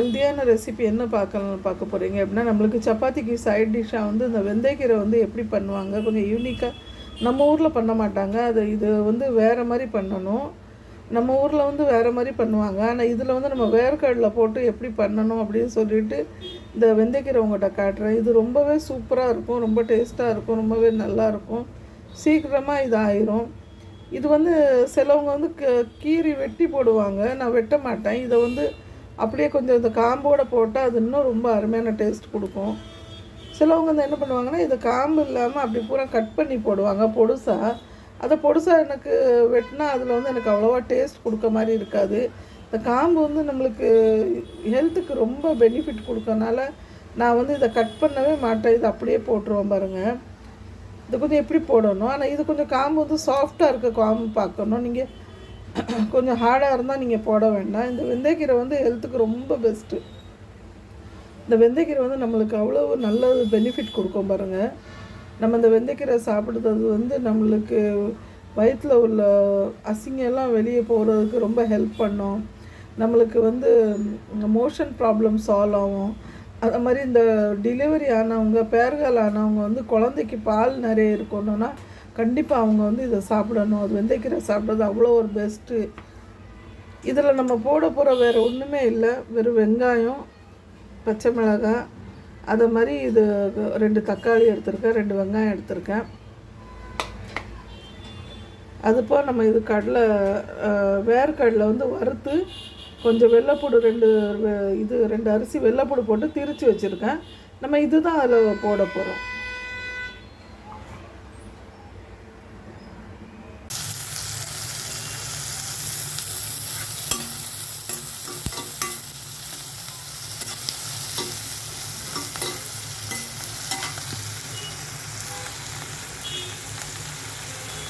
ஹெல்த்தியான ரெசிபி என்ன பார்க்க போகிறீங்க அப்படின்னா, நம்மளுக்கு சப்பாத்திக்கு சைட் டிஷ்ஷாக வந்து இந்த வெந்தயக்கீரை வந்து எப்படி பண்ணுவாங்க, கொஞ்சம் யூனிக்காக. நம்ம ஊரில் பண்ண மாட்டாங்க. இது வந்து வேறு மாதிரி பண்ணணும். நம்ம ஊரில் வந்து வேறு மாதிரி பண்ணுவாங்க. ஆனால் இதில் வந்து நம்ம வேர்க்கடலை போட்டு எப்படி பண்ணணும் அப்படின்னு சொல்லிட்டு இந்த வெந்தயக்கீரை உங்கள்கிட்ட காட்டுறேன். இது ரொம்பவே சூப்பராக இருக்கும், ரொம்ப டேஸ்ட்டாக இருக்கும், ரொம்பவே நல்லாயிருக்கும். சீக்கிரமாக இது ஆயிரும். இது வந்து சிலவங்க வந்து கீரி வெட்டி போடுவாங்க. நான் வெட்ட மாட்டேன். இதை வந்து அப்படியே கொஞ்சம் இந்த காம்போடு போட்டால் அது இன்னும் ரொம்ப அருமையான டேஸ்ட் கொடுக்கும். சிலவங்க வந்து என்ன பண்ணுவாங்கன்னா, இதை காம்பு இல்லாமல் அப்படி பூரா கட் பண்ணி போடுவாங்க பொடுசாக. அதை பொடுசாக எனக்கு வெட்டினா அதில் வந்து எனக்கு அவ்வளோவா டேஸ்ட் கொடுக்க மாதிரி இருக்காது. இந்த காம்பு வந்து நம்மளுக்கு ஹெல்த்துக்கு ரொம்ப பெனிஃபிட் கொடுக்கறனால நான் வந்து இதை கட் பண்ணவே மாட்டேன். இதை அப்படியே போட்டுருவோம் பாருங்கள். இது கொஞ்சம் எப்படி போடணும். ஆனால் இது கொஞ்சம் காம்பு வந்து சாஃப்டாக இருக்க காம்பு பார்க்கணும். நீங்கள் கொஞ்சம் ஹார்டாக இருந்தால் நீங்கள் போட வேண்டாம். இந்த வெந்தயக்கீரை வந்து ஹெல்த்துக்கு ரொம்ப பெஸ்ட்டு. இந்த வெந்தயக்கீரை வந்து நம்மளுக்கு அவ்வளோ நல்ல பெனிஃபிட் கொடுக்கும் பாருங்கள். நம்ம இந்த வெந்தயக்கீரை சாப்பிடுறது வந்து நம்மளுக்கு வயிற்றில் உள்ள அசிங்கெல்லாம் வெளியே போகிறதுக்கு ரொம்ப ஹெல்ப் பண்ணும். நம்மளுக்கு வந்து மோஷன் ப்ராப்ளம் சால்வ் ஆகும். அது மாதிரி இந்த டெலிவரி ஆனவங்க, பேறுகால் ஆனவங்க வந்து குழந்தைக்கு பால் நிறைய இருக்கணும்னா கண்டிப்பாக அவங்க வந்து இதை சாப்பிடணும். அது வெந்தயக்கீரை சாப்பிட்றது அவ்வளோ ஒரு பெஸ்ட்டு. இதில் நம்ம போட போகிற வேறு ஒன்றுமே இல்லை. வெறும் வெங்காயம், பச்சை மிளகாய், அதை மாதிரி இது 2 தக்காளி எடுத்திருக்கேன், 2 வெங்காயம் எடுத்திருக்கேன். அதுப்போ நம்ம இது வேர்க்கடலை வந்து வறுத்து கொஞ்சம் வெள்ளைப்பூடு 2 அரிசி வெள்ளைப்பூடு போட்டு திரித்து வச்சுருக்கேன். நம்ம இதுதான் அதில் போட போகிறோம்.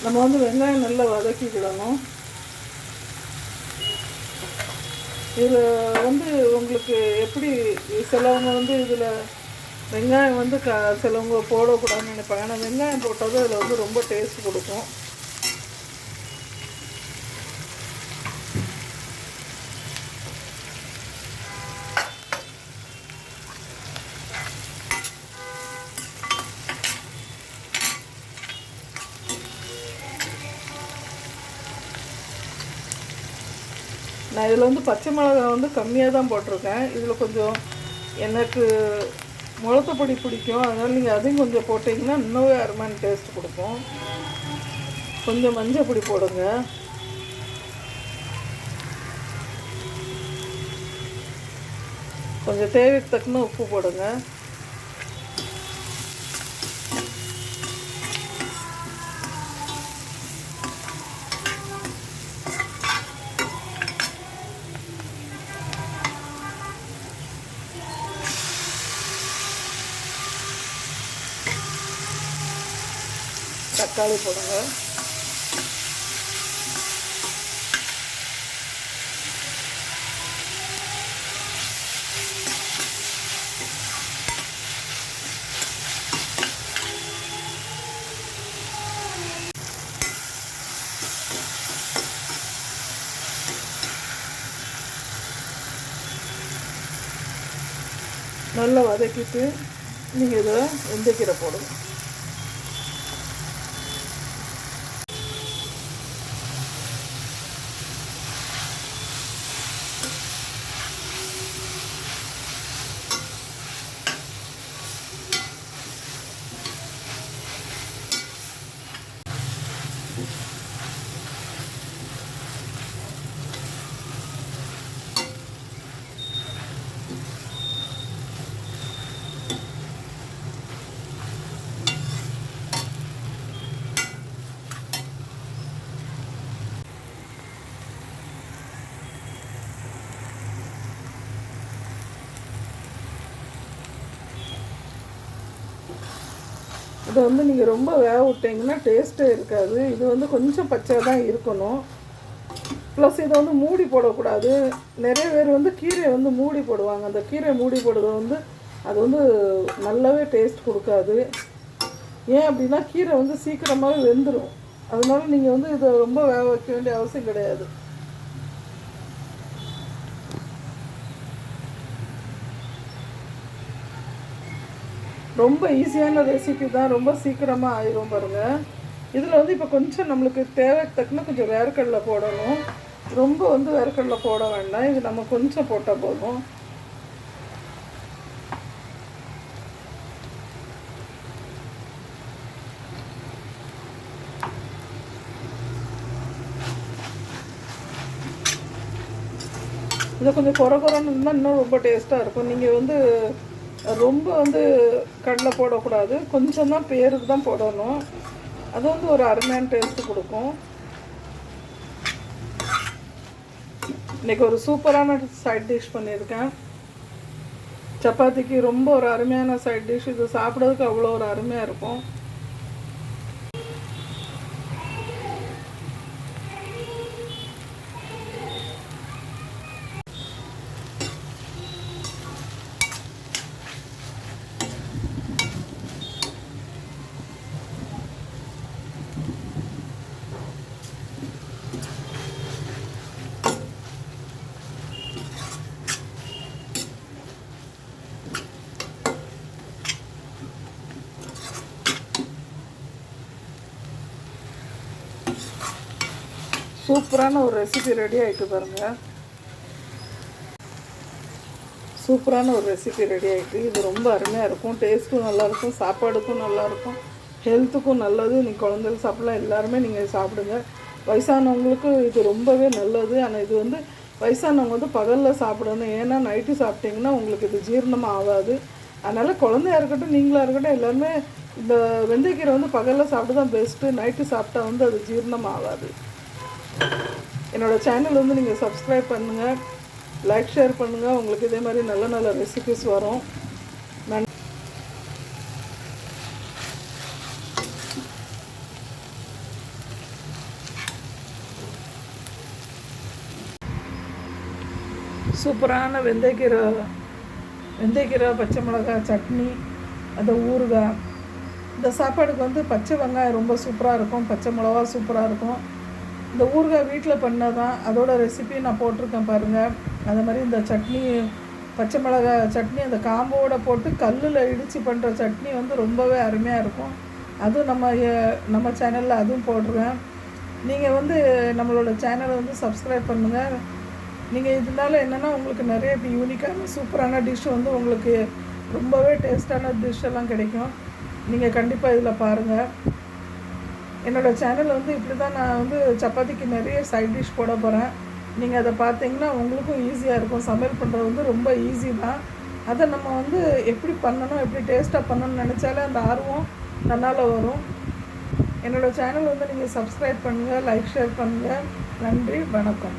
நம்ம வந்து வெங்காயம் நல்லா வதக்கிக்கிடணும். இதில் வந்து உங்களுக்கு எப்படி, சிலவங்க வந்து இதில் வெங்காயம் வந்து சிலவங்க போடக்கூடாதுன்னு நினைப்பாங்க. ஆனால் வெங்காயம் போட்டால் தான் இதில் வந்து ரொம்ப டேஸ்ட் கொடுக்கும். நான் இதில் வந்து பச்சை மிளகாய் வந்து கம்மியாக தான் போட்டிருக்கேன். இதில் கொஞ்சம் எனக்கு மிளகாப்பொடி பிடிக்கும், அதனால் நீங்கள் அதையும் கொஞ்சம் போட்டிங்கன்னா இன்னும் அருமையான டேஸ்ட் கொடுக்கும். கொஞ்சம் மஞ்சள் பொடி போடுங்க. கொஞ்சம் தேவைக்கு தக்கன உப்பு போடுங்க. தக்காளி போடுங்க. நல்லா வதக்கிட்டு நீங்கள் இதை வெந்தயக்கீரை போடுங்க. இதை வந்து நீங்கள் ரொம்ப வேக விட்டிங்கன்னா டேஸ்ட்டே இருக்காது. இது வந்து கொஞ்சம் பச்சையாக தான் இருக்கணும். ப்ளஸ் இதை வந்து மூடி போடக்கூடாது. நிறைய பேர் வந்து கீரையை வந்து மூடி போடுவாங்க. அந்த கீரை மூடி போடுறது வந்து அது வந்து நல்லாவே டேஸ்ட் கொடுக்காது. ஏன் அப்படின்னா கீரை வந்து சீக்கிரமாகவே வெந்துடும். அதனால நீங்கள் வந்து இதை ரொம்ப வேக வைக்க வேண்டிய அவசியம் கிடையாது. ரொம்ப ஈஸியான ரெசிபி தான், ரொம்ப சீக்கிரமாக ஆயிரும் பாருங்கள். இதில் வந்து இப்போ கொஞ்சம் நம்மளுக்கு தேவைக்கு தக்கன கொஞ்சம் வேர்க்கடலை போடணும். ரொம்ப வந்து வேர்க்கடலை போட வேண்டாம், இது நம்ம கொஞ்சம் போட்டால் போதும். இதை கொஞ்சம் குறன்னு இருந்தால் இன்னும் ரொம்ப டேஸ்ட்டாக இருக்கும். நீங்கள் வந்து ரொம்ப வந்து கடலை போடக்கூடாது, கொஞ்சம் தான் பேருக்கு தான் போடணும். அது வந்து ஒரு அருமையான டேஸ்ட்டு கொடுக்கும். இன்றைக்கி ஒரு சூப்பரான சைட் டிஷ் பண்ணியிருக்கேன். சப்பாத்திக்கு ரொம்ப ஒரு அருமையான சைட் டிஷ். இது சாப்பிட்றதுக்கு அவ்வளோ ஒரு அருமையாக இருக்கும். சூப்பரான ஒரு ரெசிபி ரெடி ஆகிட்டு பாருங்கள். சூப்பரான ஒரு ரெசிபி ரெடி ஆகிட்டு. இது ரொம்ப அருமையாக இருக்கும், டேஸ்ட்டும் நல்லாயிருக்கும், சாப்பாடுக்கும் நல்லாயிருக்கும், ஹெல்த்துக்கும் நல்லது. நீங்கள் குழந்தைகள் சாப்பிடலாம், எல்லாருமே நீங்கள் சாப்பிடுங்க. வயசானவங்களுக்கு இது ரொம்பவே நல்லது. ஆனால் இது வந்து வயசானவங்க வந்து பகலில் சாப்பிடணும், ஏன்னா நைட்டு சாப்பிட்டிங்கன்னா உங்களுக்கு இது ஜீரணமாக ஆகாது. அதனால் குழந்தையா இருக்கட்டும், நீங்களாக இருக்கட்டும், எல்லாருமே இந்த வெந்தயக்கீரை வந்து பகலில் சாப்பிட்டு தான் பெஸ்ட்டு. நைட்டு சாப்பிட்டா வந்து அது ஜீரணமாக ஆகாது. என்னோடய சேனல் வந்து நீங்கள் சப்ஸ்கிரைப் பண்ணுங்கள், லைக் ஷேர் பண்ணுங்கள். உங்களுக்கு இதே மாதிரி நல்ல நல்ல ரெசிபிஸ் வரும். சூப்பரான வெந்தயக்கீரை பச்சை மிளகாய் சட்னி, அந்த ஊறுகாய். இந்த சாப்பாடுக்கு வந்து பச்சை வெங்காயம் ரொம்ப சூப்பராக இருக்கும், பச்சை மிளகா சூப்பராக இருக்கும். இந்த ஊறுகாய் வீட்டில் பண்ணால் தான், அதோட ரெசிபி நான் போட்டிருக்கேன் பாருங்கள். அது மாதிரி இந்த சட்னி, பச்சை மிளகாய் சட்னி அந்த காம்போடு போட்டு கல்லில் இடித்து பண்ணுற சட்னி வந்து ரொம்பவே அருமையாக இருக்கும். அதுவும் நம்ம சேனலில் அதுவும் போடுறேன். நீங்கள் வந்து நம்மளோட சேனலை வந்து சப்ஸ்கிரைப் பண்ணுங்கள். நீங்கள் இதனால என்னென்னா உங்களுக்கு நிறைய இப்போ யூனிக்கான சூப்பரான டிஷ் வந்து உங்களுக்கு ரொம்பவே டேஸ்டான டிஷ் எல்லாம் கிடைக்கும். நீங்கள் கண்டிப்பாக இதில் பாருங்கள். என்னோடய சேனல் வந்து இப்படி தான் நான் வந்து சப்பாத்திக்கு நிறைய சைட் டிஷ் போட போகிறேன். நீங்கள் அதை பார்த்தீங்கன்னா உங்களுக்கும் ஈஸியாக இருக்கும். சமையல் பண்ணுறது வந்து ரொம்ப ஈஸி தான். அதை நம்ம வந்து எப்படி பண்ணணும், எப்படி டேஸ்ட்டாக பண்ணணும்னு நினச்சாலே அந்த ஆர்வம் தன்னால் வரும். என்னோடய சேனல் வந்து நீங்கள் சப்ஸ்கிரைப் பண்ணுங்கள், லைக் ஷேர் பண்ணுங்கள். நன்றி, வணக்கம்.